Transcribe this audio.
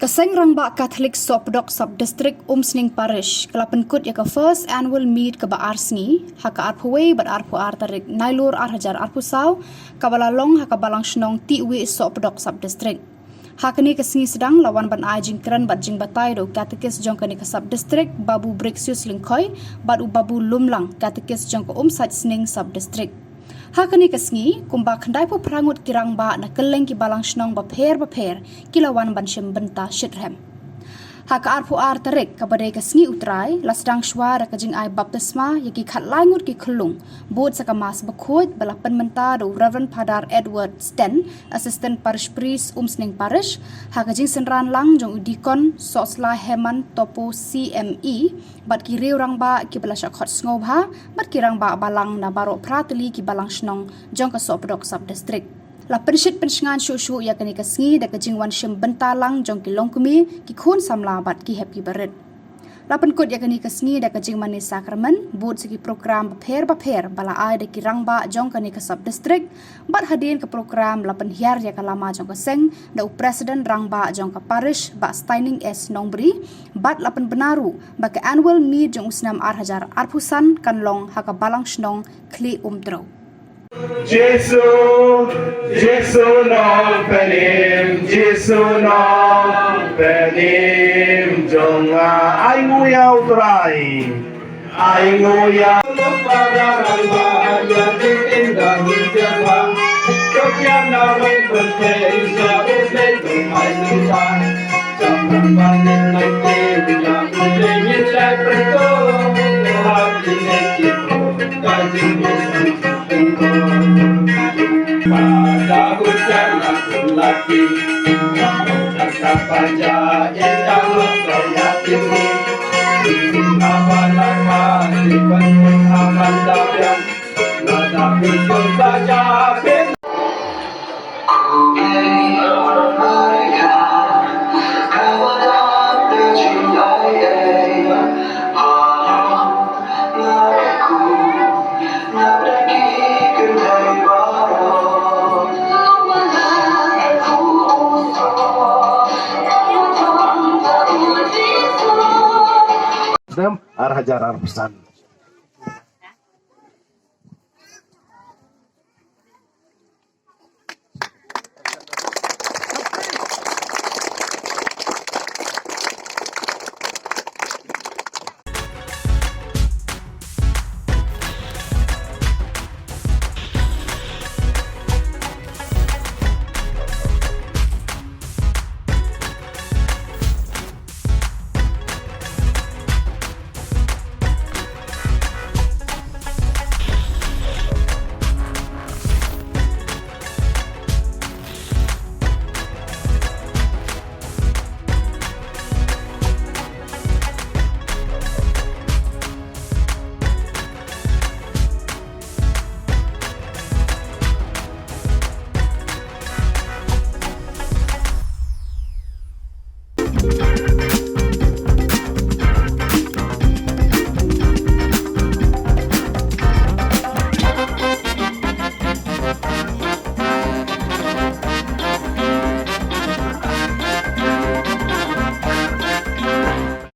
Seng Rangbah Katholik Shopdok Sub District Umsning Parish kala pynkut ya first Annual Meet Kaba Sni haka Tihwieh Tarik Nailur Saw Kaba Long haka Balang Shnong Tihwieh Sohpdok Sub District. Hakani Ka sdang lawan ban jingkren jingbatai do Katekis jong Kane Ka Sub District Babu Breaksius Lyngkhoi Babu Lumlang Katekis jong Umsaitsning Sub District. Hakani Ka Sngi Kumba khandai pu prangut Ki Rangbah na Kylleng ki Balang Shnong Bapher Ki La Wan Ban benta shitrem. Haka Tarik ka Dei Ka Sngi utrai la sdang shwa ka jing ai baptisma ya ki Khyllung Ki Khyllung bod sa Mass Bakhuid bala penmenta do Rev Fr Sten Asst Parish Priest Umsning Parish haka jing senran lang jong udikon sosla heman topo CME bat ki Riew Rangbah ki bala shakot ngobha bat Ki Rangbah Balang na baro prateli ki Balang Shnong jong ka Shopdok Sub District. La Pynshngain shushu ya Kane Ka Sngi da ka jingwan benta lang jong Kyllong ki khun samla bat ki happy barit. La pynkut ya Kane Ka Sngi da ka jingman ni sakramen bud segi program Bapher bala ai da Ki Rangbah jong Kane Ka Sub District bat hadin ke program la penhiar ya ka lama jong ka Seng da President Rangbah jong ka Parish ba Sten Asst Nong bat la benaru ba ke Annual Meet jong usnam arpusan kanlong haka Balang Shnong kli umtro. Jesu Nong Penim Jong ai nguyau trai ai nguyau pada hujan laki cakap aja indah saya ini lama-lama di penuh aman dalam nada itu saja arhajar arpusan